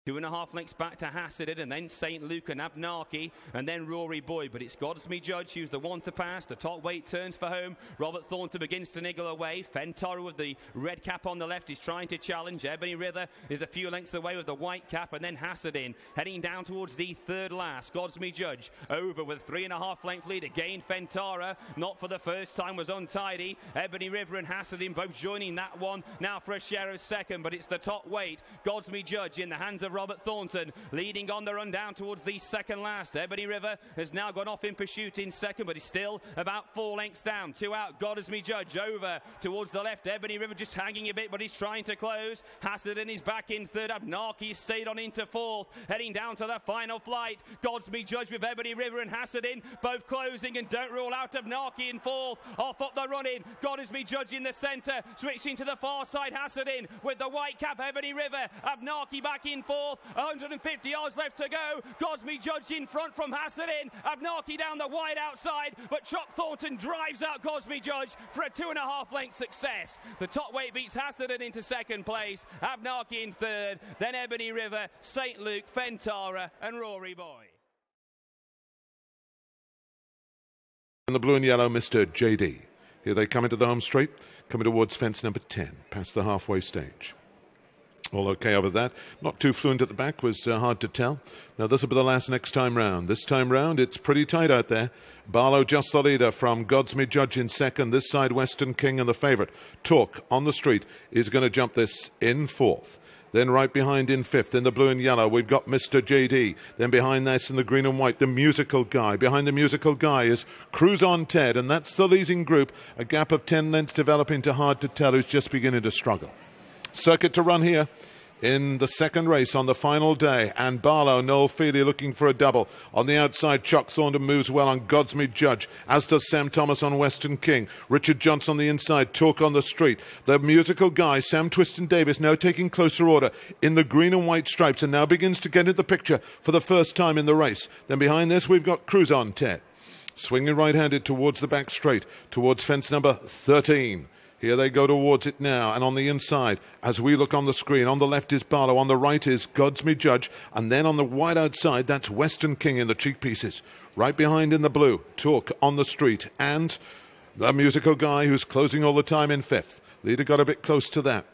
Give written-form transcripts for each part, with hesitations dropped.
2.5 lengths back to Hasidin, and then St. Luke and Abnaki, and then Rory Boyd. But it's Godsmejudge who's the one to pass. The top weight turns for home. Robert Thornton begins to niggle away. Fentara with the red cap on the left is trying to challenge. Ebony River is a few lengths away with the white cap, and then Hasidin heading down towards the third last. Godsmejudge over with 3.5 length lead. Again, Fentara, not for the first time, was untidy. Ebony River and Hasidin both joining that one now for a share of second, but it's the top weight. Godsmejudge in the hands of Robert Thornton, leading on the run down towards the second last. Ebony River has now gone off in pursuit in second, but is still about 4 lengths down. 2 out, Godsmejudge over towards the left. Ebony River just hanging a bit, but he's trying to close. Hasidin is back in third. Abnaki stayed on into fourth, heading down to the final flight. Godsmejudge with Ebony River and Hasidin both closing, and don't rule out Abnaki in fourth. Off up the run-in, Godsmejudge in the centre, switching to the far side. Hasidin with the white cap. Ebony River, Abnaki back in fourth. 150 yards left to go. Godsmejudge in front from Hasidin. Abnaki down the wide outside, but Chuck Thornton drives out Godsmejudge for a 2.5 length success. The top weight beats Hasidin into second place. Abnaki in third. Then Ebony River, St. Luke, Fentara, and Rory Boyd. In the blue and yellow, Mr. JD. Here they come into the home straight, coming towards fence number 10, past the halfway stage. All okay over that. Not too fluent at the back, was hard to tell. Now this will be the last next time round. This time round, it's pretty tight out there. Barlow just the leader from Godsmejudge in second. This side, Western King and the favourite. Talk on the street is going to jump this in fourth. Then right behind in fifth, in the blue and yellow, we've got Mr. JD. Then behind this in the green and white, the musical guy. Behind the musical guy is Cruise on Ted, and that's the leading group. A gap of 10 lengths developing to hard to tell, who's just beginning to struggle. Circuit to run here in the second race on the final day, and Barlow, Noel Feely looking for a double. On the outside, Chuck Thornton moves well on Godsmejudge, as does Sam Thomas on Western King. Richard Johnson on the inside, Talk on the street. The musical guy, Sam Twiston Davis, now taking closer order in the green and white stripes, and now begins to get into the picture for the first time in the race. Then behind this, we've got Cruise on Ted, swinging right-handed towards the back straight, towards fence number 13. Here they go towards it now, and on the inside, as we look on the screen, on the left is Barlow, on the right is Godsmejudge, and then on the wide outside, that's Western King in the cheek pieces. Right behind in the blue, Talk on the street, and the musical guy who's closing all the time in fifth. Leader got a bit close to that.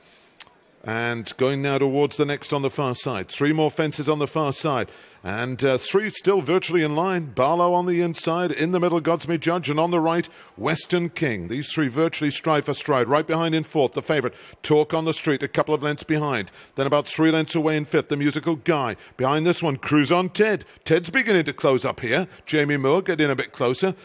And going now towards the next on the far side. 3 more fences on the far side. And 3 still virtually in line. Barlow on the inside, in the middle Godsmejudge, and on the right Western King. These 3 virtually stride for stride. Right behind in fourth, the favourite Talk on the street, a couple of lengths behind. Then about 3 lengths away in fifth, the musical guy. Behind this one, Cruise on Ted. Ted's beginning to close up here. Jamie Moore getting a bit closer.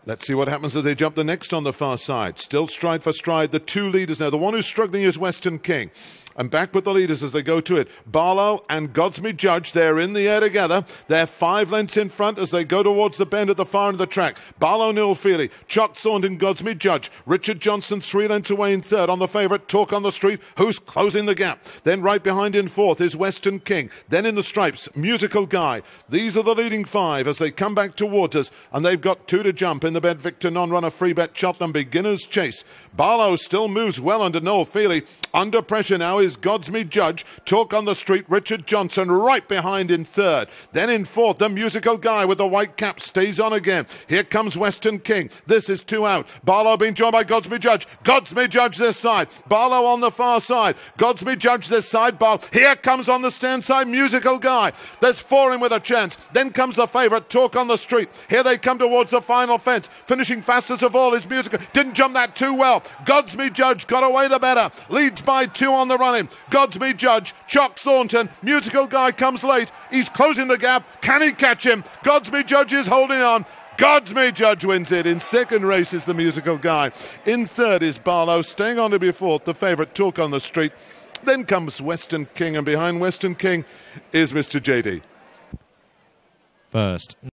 Let's see what happens as they jump the next on the far side. Still stride for stride, the 2 leaders now. The one who's struggling is Western King. And back with the leaders as they go to it. Barlow and Godsmejudge, they're in the air together. They're 5 lengths in front as they go towards the bend at the far end of the track. Barlow, Noel Feely, Chuck Thornton, Godsmejudge. Richard Johnson 3 lengths away in third on the favourite, Talk on the street, who's closing the gap. Then right behind in fourth is Western King. Then in the stripes, musical guy. These are the leading 5 as they come back towards us, and they've got 2 to jump in the Betvictor non-runner free bet Cheltenham beginner's chase. Barlow still moves well under Noel Feely. Under pressure now is Godsmejudge. Talk on the street, Richard Johnson right behind in third. Then in fourth, the musical guy with the white cap stays on again. Here comes Western King. This is 2 out. Barlow being joined by Godsmejudge. Godsmejudge this side. Barlow on the far side. Godsmejudge this side. Barlow. Here comes on the stand side, musical guy. There's 4 in with a chance. Then comes the favourite, Talk on the street. Here they come towards the final fence. Finishing fastest of all is musical. Didn't jump that too well. Godsmejudge got away the better. Leads by 2 on the run-in. Godsmejudge, Chuck Thornton, musical guy comes late. He's closing the gap. Can he catch him? Godsmejudge is holding on. Godsmejudge wins it. In second race is the musical guy. In third is Barlow. Staying on to be fourth, the favourite, Talk on the street. Then comes Western King, and behind Western King is Mr. JD. First.